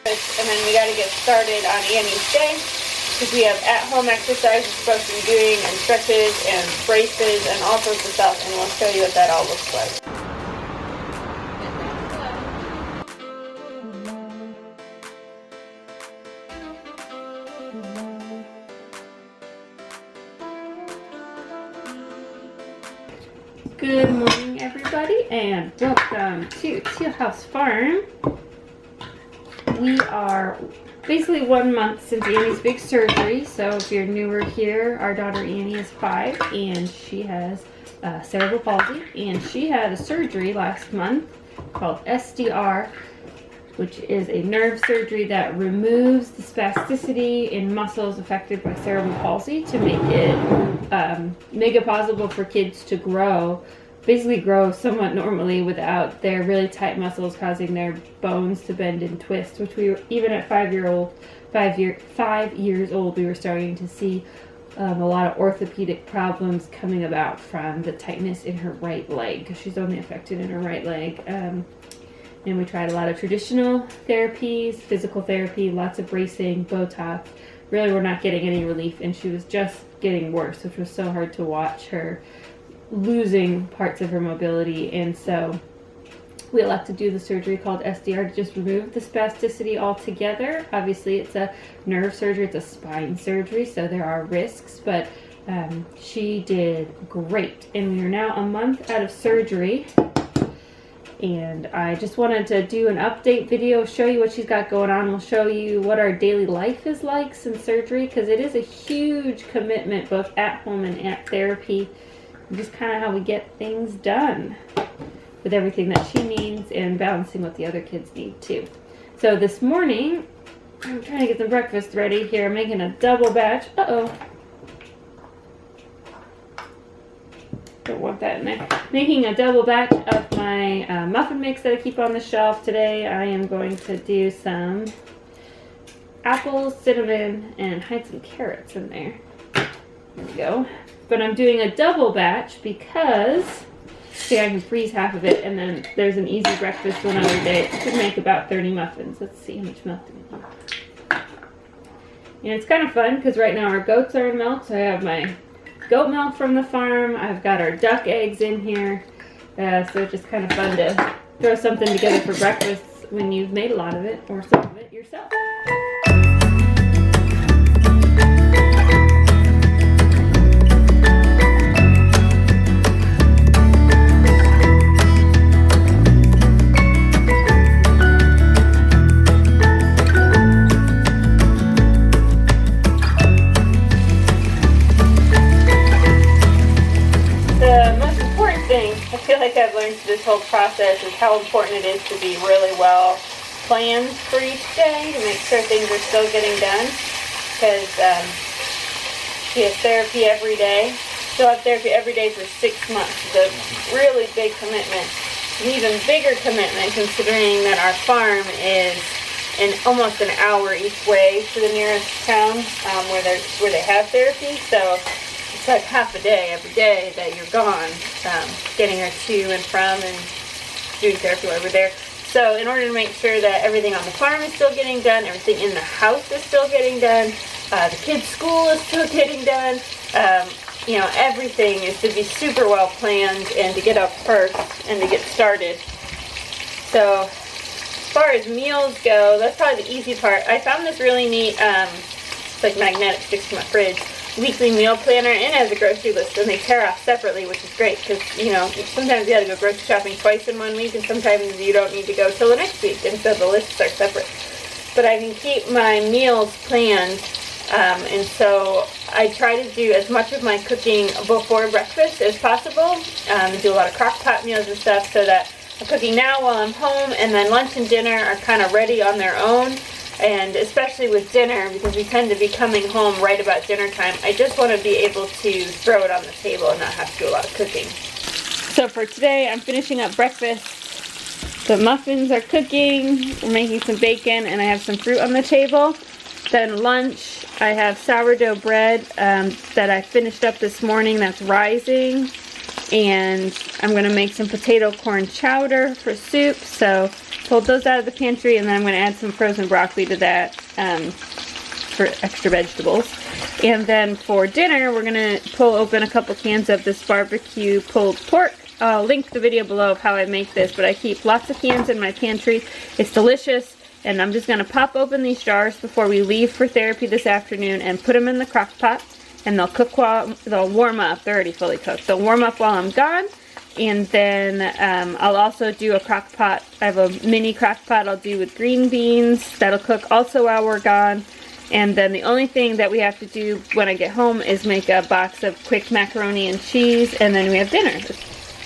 And then we got to get started on Annie's day because we have at-home exercises we're supposed to be doing, and stretches and braces and all sorts of stuff, and we'll show you what that all looks like. Good morning, everybody, and welcome to Teal House Farm. We are basically 1 month since Annie's big surgery, so if you're newer here, our daughter Annie is 5 and she has cerebral palsy, and she had a surgery last month called SDR, which is a nerve surgery that removes the spasticity in muscles affected by cerebral palsy to make it possible for kids to basically grow somewhat normally without their really tight muscles causing their bones to bend and twist, which we were, even at 5 years old, we were starting to see a lot of orthopedic problems coming about from the tightness in her right leg, because she's only affected in her right leg. And we tried a lot of traditional therapies, physical therapy, lots of bracing, Botox. Really, we're not getting any relief, and she was just getting worse, which was so hard to watch her losing parts of her mobility. And so we elected to do the surgery called SDR to just remove the spasticity altogether. Obviously, it's a nerve surgery, it's a spine surgery, so there are risks, but she did great. And we are now a month out of surgery. And I just wanted to do an update video, show you what she's got going on. We'll show you what our daily life is like since surgery, because it is a huge commitment, both at home and at therapy. And just kind of how we get things done with everything that she needs and balancing what the other kids need too. So this morning, I'm trying to get the breakfast ready here. I'm making a double batch. Don't want that in there. Making a double batch of my muffin mix that I keep on the shelf. Today I am going to do some apples, cinnamon, and hide some carrots in there. There we go. But I'm doing a double batch because I can freeze half of it, and then there's an easy breakfast one other day. It could make about 30 muffins. Let's see how much milk do we need. And it's kind of fun because right now our goats are in milk, so I have my goat milk from the farm. I've got our duck eggs in here. So it's just kind of fun to throw something together for breakfast when you've made a lot of it or some of it yourself. I feel like I've learned through this whole process is how important it is to be really well planned for each day to make sure things are still getting done, because she has therapy every day. She'll have therapy every day for 6 months. It's a really big commitment, an even bigger commitment considering that our farm is almost an hour each way to the nearest town where they have therapy. So it's like half a day every day that you're gone, getting her to and from and doing therapy while we're there. So in order to make sure that everything on the farm is still getting done, everything in the house is still getting done, the kids' school is still getting done, everything is to be super well planned and to get up first and to get started. So as far as meals go, that's probably the easy part. I found this really neat, it's like magnetic, sticks to my fridge, weekly meal planner, and it has a grocery list, and they tear off separately, which is great because sometimes you got to go grocery shopping twice in 1 week, and sometimes you don't need to go till the next week, and so the lists are separate. But I can keep my meals planned, and so I try to do as much of my cooking before breakfast as possible. Do a lot of crock pot meals and stuff, so that I'm cooking now while I'm home, and then lunch and dinner are kind of ready on their own. And especially with dinner, because we tend to be coming home right about dinner time, I just want to be able to throw it on the table and not have to do a lot of cooking. So for today, I'm finishing up breakfast. The muffins are cooking, we're making some bacon, and I have some fruit on the table. Then lunch, I have sourdough bread that I finished up this morning that's rising. And I'm going to make some potato corn chowder for soup. So pulled those out of the pantry, and then I'm going to add some frozen broccoli to that for extra vegetables. And then for dinner, we're going to pull open a couple cans of this barbecue pulled pork. I'll link the video below of how I make this, but I keep lots of cans in my pantry. It's delicious, and I'm just going to pop open these jars before we leave for therapy this afternoon and put them in the crock pot. And they'll cook while, they'll warm up. They're already fully cooked. They'll warm up while I'm gone. And then I'll also do a crock pot. I have a mini crock pot I'll do with green beans. That'll cook also while we're gone. And then the only thing that we have to do when I get home is make a box of quick macaroni and cheese, and then we have dinner.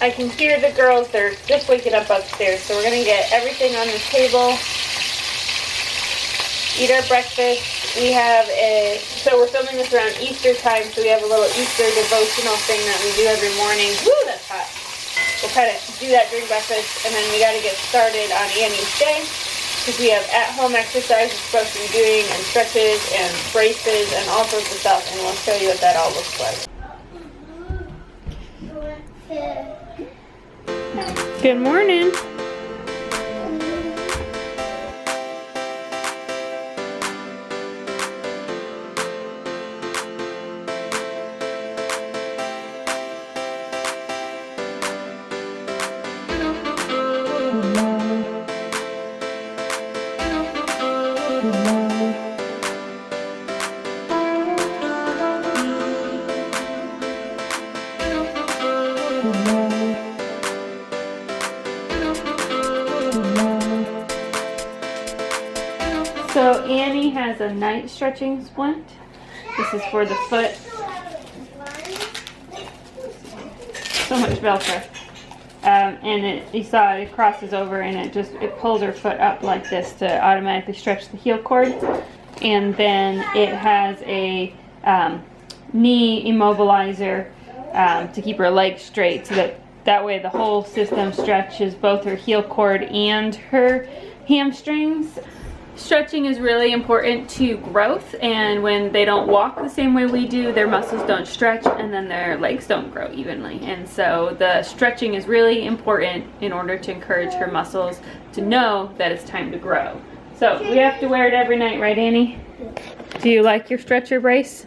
I can hear the girls, they're just waking up upstairs, so we're gonna get everything on the table, eat our breakfast. We have so we're filming this around Easter time, so we have a little Easter devotional thing that we do every morning. Woo, that's hot. We'll kind of do that during breakfast, and then we gotta get started on Annie's day, because we have at-home exercise we're supposed to be doing, and stretches, and braces, and all sorts of stuff, and we'll show you what that all looks like. Good morning. So Annie has a night stretching splint. This is for the foot. So much Velcro. And you saw it crosses over, and it pulls her foot up like this to automatically stretch the heel cord. And then it has a knee immobilizer to keep her legs straight, so that way the whole system stretches both her heel cord and her hamstrings. Stretching is really important to growth, and when they don't walk the same way we do, their muscles don't stretch, and then their legs don't grow evenly. And so the stretching is really important in order to encourage her muscles to know that it's time to grow. So we have to wear it every night, right, Annie? Do you like your stretcher brace?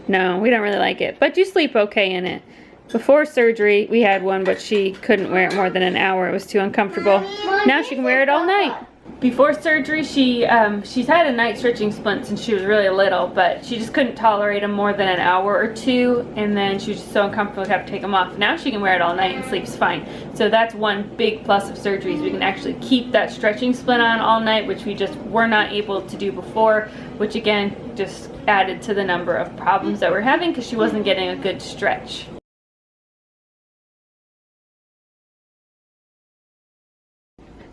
No, we don't really like it, but you sleep okay in it. Before surgery, we had one, but she couldn't wear it more than an hour. It was too uncomfortable. Now she can wear it all night. Before surgery, she's had a night stretching splint since she was really little, but she just couldn't tolerate them more than an hour or two, and then she was just so uncomfortable to have to take them off. Now she can wear it all night and sleeps fine. So that's one big plus of surgeries. We can actually keep that stretching splint on all night, which we just were not able to do before, which again just added to the number of problems that we're having because she wasn't getting a good stretch.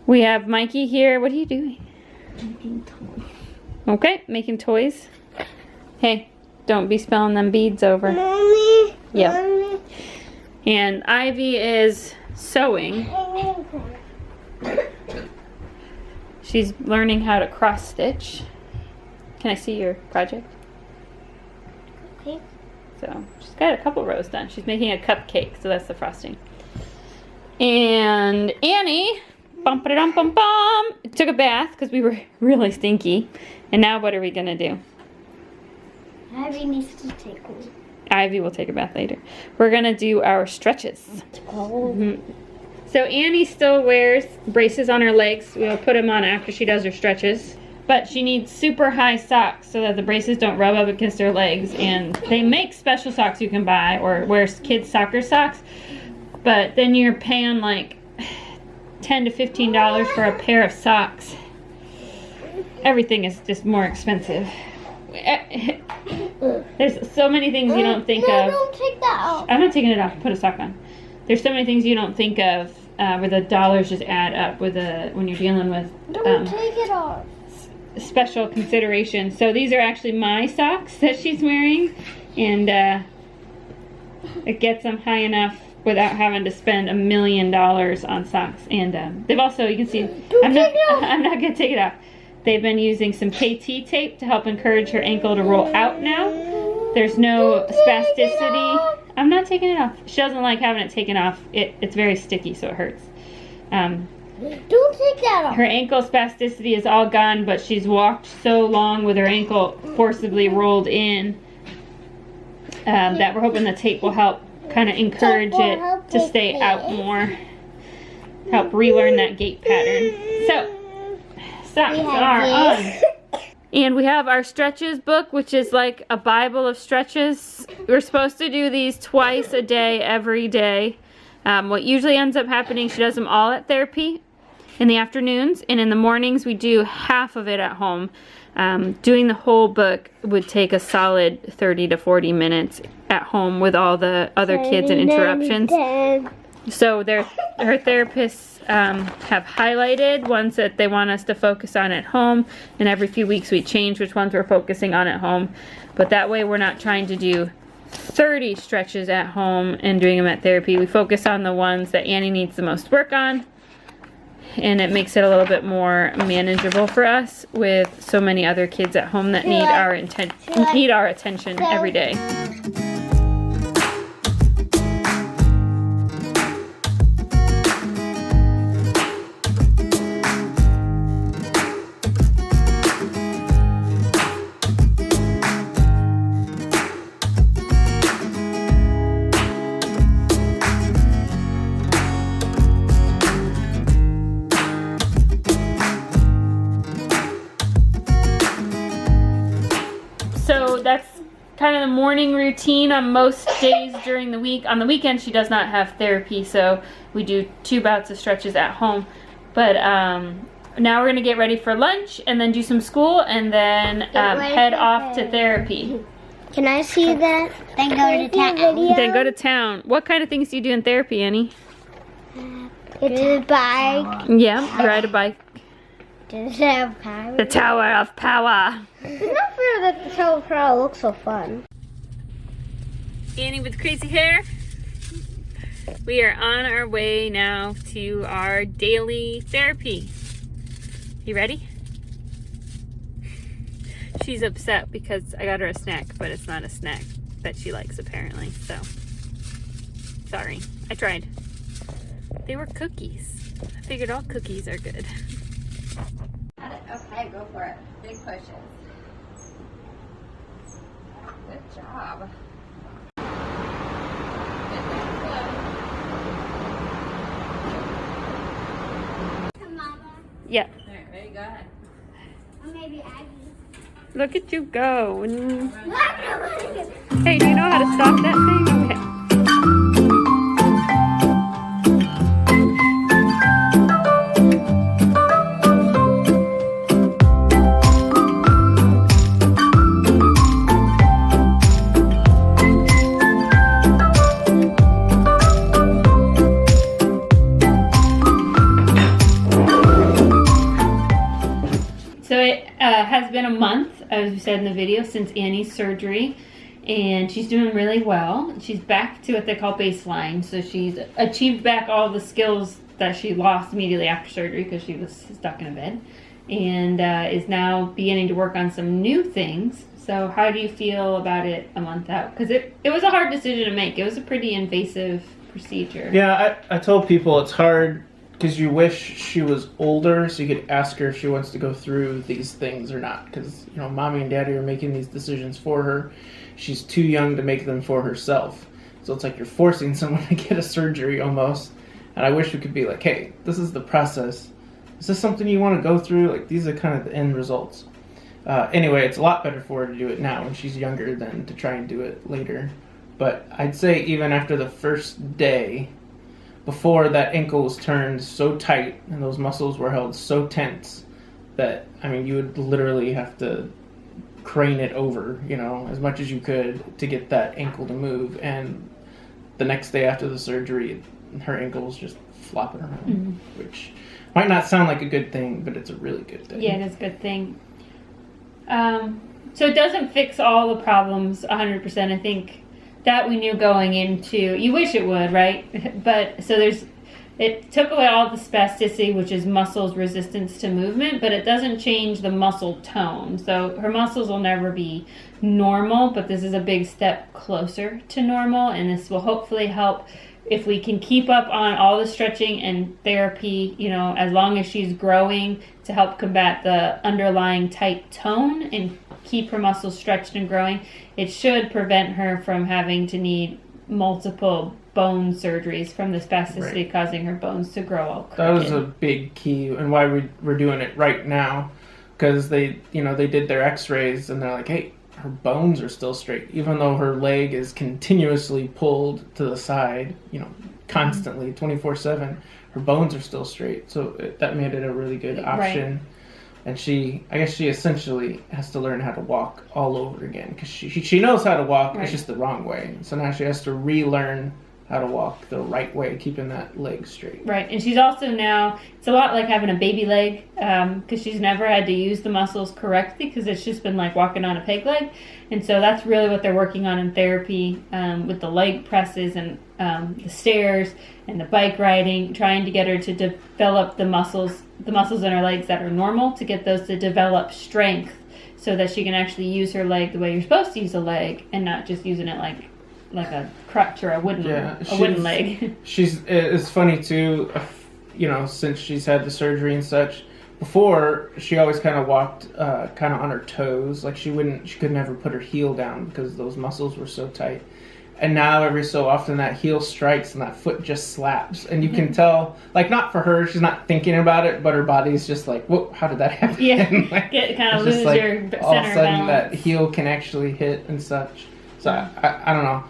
We have Mikey here. What are you doing? Making toys. Okay, making toys. Hey, don't be spilling them beads over. Mommy. Yep. Mommy. And Ivy is sewing. She's learning how to cross stitch. Can I see your project? Okay. So she's got a couple rows done. She's making a cupcake, so that's the frosting. And Annie, bum-ba-da-dum-bum-bum, took a bath because we were really stinky. And now what are we gonna do? Ivy needs to take one. Ivy will take a bath later. We're gonna do our stretches. It's cold. Mm-hmm. So Annie still wears braces on her legs. We'll put them on after she does her stretches. But she needs super high socks so that the braces don't rub up against her legs. And they make special socks you can buy, or wear kids' soccer socks. But then you're paying like $10 to $15 for a pair of socks. Everything is just more expensive. There's so many things you don't think of. Don't take that off. I'm not taking it off. Put a sock on. There's so many things you don't think of where the dollars just add up with when you're dealing with Don't take it off. special consideration. So these are actually my socks that she's wearing, and it gets them high enough without having to spend $1 million on socks. And they've also, you can see, I'm not gonna take it off. They've been using some KT tape to help encourage her ankle to roll out now. There's no spasticity I'm not taking it off. She doesn't like having it taken off. It's very sticky, so it hurts. Don't take that off. Her ankle spasticity is all gone, but she's walked so long with her ankle forcibly rolled in that we're hoping the tape will help kind of encourage it to stay out more. Help relearn that gait pattern. So, socks are on. And we have our stretches book, which is like a Bible of stretches. We're supposed to do these twice a day, every day. What usually ends up happening, she does them all at therapy in the afternoons, and in the mornings we do half of it at home. Doing the whole book would take a solid 30 to 40 minutes at home with all the other kids and interruptions. So her therapists have highlighted ones that they want us to focus on at home, and every few weeks we change which ones we're focusing on at home. But that way we're not trying to do 30 stretches at home and doing them at therapy. We focus on the ones that Annie needs the most work on, and it makes it a little bit more manageable for us with so many other kids at home that need our attention every day. So that's kind of the morning routine on most days during the week. On the weekend she does not have therapy, so we do 2 bouts of stretches at home. But now we're going to get ready for lunch and then do some school and then head off to therapy. Can I see that? Then go to town. Then go to town. What kind of things do you do in therapy, Annie? It's a bike. Yeah, ride a bike. Does it have power? The Tower of Power. It's not fair that the Tower of Power looks so fun. Annie with crazy hair. We are on our way now to our daily therapy. You ready? She's upset because I got her a snack, but it's not a snack that she likes apparently, so sorry. I tried. They were cookies. I figured all cookies are good. Okay, go for it. Big pushes. Good job. Yeah. Alright, very good. Or maybe Aggie. Look at you go. Hey, do you know how to stop that thing? Okay. So it has been a month, as we said in the video, since Annie's surgery, and she's doing really well. She's back to what they call baseline, so she's achieved back all the skills that she lost immediately after surgery because she was stuck in a bed, and is now beginning to work on some new things. So how do you feel about it a month out? Because it was a hard decision to make. It was a pretty invasive procedure. Yeah, I told people it's hard because you wish she was older so you could ask her if she wants to go through these things or not. Because, you know, mommy and daddy are making these decisions for her. She's too young to make them for herself. So it's like you're forcing someone to get a surgery almost. And I wish we could be like, hey, this is the process. Is this something you want to go through? Like, these are kind of the end results. Anyway, it's a lot better for her to do it now when she's younger than to try and do it later. But I'd say even after the first day, before that ankle was turned so tight and those muscles were held so tense that, I mean, you would literally have to crane it over, you know, as much as you could to get that ankle to move. And the next day after the surgery, her ankle was just flopping around, which might not sound like a good thing, but it's a really good thing. Yeah, it is a good thing. So it doesn't fix all the problems 100%. I think that we knew going into, you wish it would, right? But so there's it took away all the spasticity, which is muscles resistance to movement, but it doesn't change the muscle tone. So her muscles will never be normal, but this is a big step closer to normal, and this will hopefully help if we can keep up on all the stretching and therapy, you know, as long as she's growing, to help combat the underlying tight tone and keep her muscles stretched and growing. It should prevent her from having to need multiple bone surgeries from the spasticity causing her bones to grow all crooked. That was a big key and why we're doing it right now, because they did their x-rays and they're like, hey, her bones are still straight, even though her leg is continuously pulled to the side, constantly, 24/7. Her bones are still straight, so that made it a really good option. And I guess she essentially has to learn how to walk all over again, because she knows how to walk, it's just the wrong way. So now she has to relearn how to walk the right way, keeping that leg straight. Right, and she's also now, it's a lot like having a baby leg, because she's never had to use the muscles correctly, because it's just been like walking on a peg leg. And so that's really what they're working on in therapy, with the leg presses and the stairs and the bike riding, trying to get her to develop the muscles in her legs that are normal, to get those to develop strength so that she can actually use her leg the way you're supposed to use a leg, and not just using it like a crutch or a wooden leg. It's funny too, since she's had the surgery and such. Before, she always kind of walked kind of on her toes, like she could never put her heel down because those muscles were so tight. And now every so often that heel strikes and that foot just slaps, and you can tell, like, not for her, she's not thinking about it, but her body's just like, whoa, how did that happen? Yeah, like, kind of lose your center all of a sudden balance. that heel can actually hit and such. So I don't know.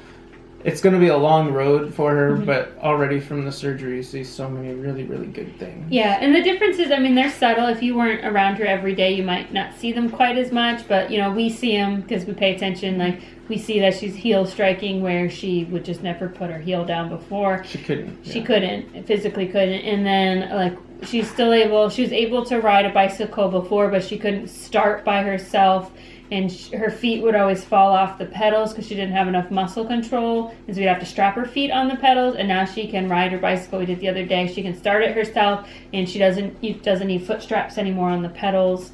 It's going to be a long road for her, but already from the surgery, you see so many really, really good things. Yeah, and the difference is, they're subtle. If you weren't around her every day, you might not see them quite as much, but, we see them because we pay attention. Like, we see that she's heel striking where she would just never put her heel down before. She couldn't. She couldn't, physically couldn't. And then, like, she was able to ride a bicycle before, but she couldn't start by herself. And her feet would always fall off the pedals because she didn't have enough muscle control. And so we'd have to strap her feet on the pedals. And now she can ride her bicycle. We did the other day. She can start it herself, and she doesn't need foot straps anymore on the pedals.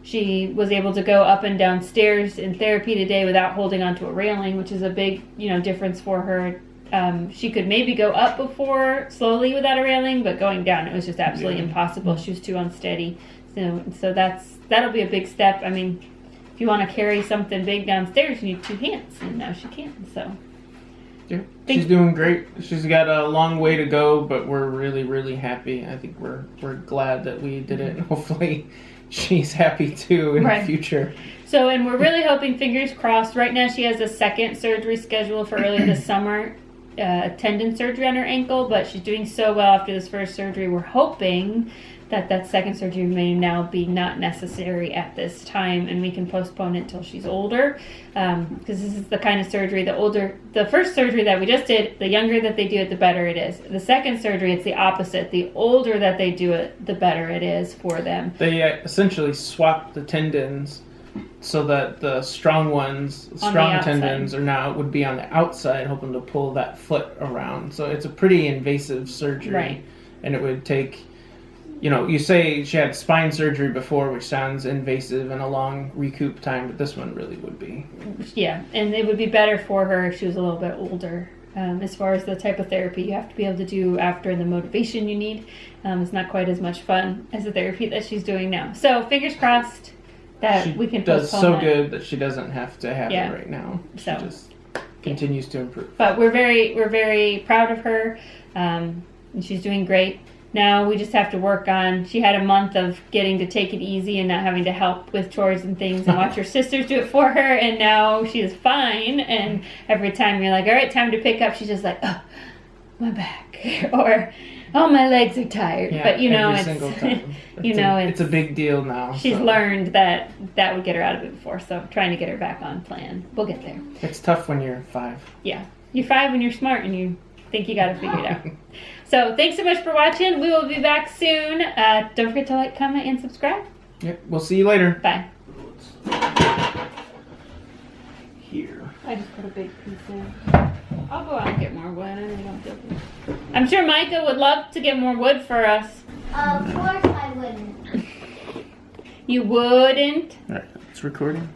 She was able to go up and down stairs in therapy today without holding onto a railing, which is a big, difference for her. She could maybe go up before slowly without a railing, but going down, it was just absolutely impossible. She was too unsteady. So that'll be a big step. If you want to carry something big downstairs, you need two hands, and now she can. So yeah, she's doing great. She's got a long way to go, but we're really, really happy. I think we're glad that we did it, and hopefully she's happy too in the future. So, and we're really hoping, fingers crossed. Right now, she has a second surgery scheduled for early this summer, tendon surgery on her ankle. But she's doing so well after this first surgery. We're hoping that second surgery may now be not necessary at this time, and we can postpone it until she's older, because this is the kind of surgery, the first surgery that we just did, the younger that they do it, the better it is. The second surgery, it's the opposite. The older that they do it, the better it is for them. They essentially swap the tendons so that the strong tendons would be on the outside, hoping to pull that foot around. So it's a pretty invasive surgery, and it would take, you say she had spine surgery before, which sounds invasive and a long recoup time, but this one really would be. Yeah, and it would be better for her if she was a little bit older. As far as the type of therapy you have to be able to do after and the motivation you need, it's not quite as much fun as the therapy that she's doing now. So fingers crossed that we can postpone does so good that she doesn't have to have it right now. She just continues to improve. But we're very proud of her, and she's doing great. Now we just have to work on, she had a month of getting to take it easy and not having to help with chores and things and watch her sisters do it for her, and now she is fine, and every time you're like, all right, time to pick up, she's just like, oh, my back, or, oh, my legs are tired. Yeah, but every single time. It's a big deal now. She's learned that would get her out of it before, so trying to get her back on plan. We'll get there. It's tough when you're 5. Yeah, you're 5 and you're smart and you think you got to figure it out. So thanks so much for watching. We will be back soon. Don't forget to like, comment, and subscribe. Yep, we'll see you later. Bye. Here. I just put a big piece in. I'll go out and get more wood. I really don't feel good. I'm sure Micah would love to get more wood for us. Of course I wouldn't. You wouldn't? Alright, it's recording.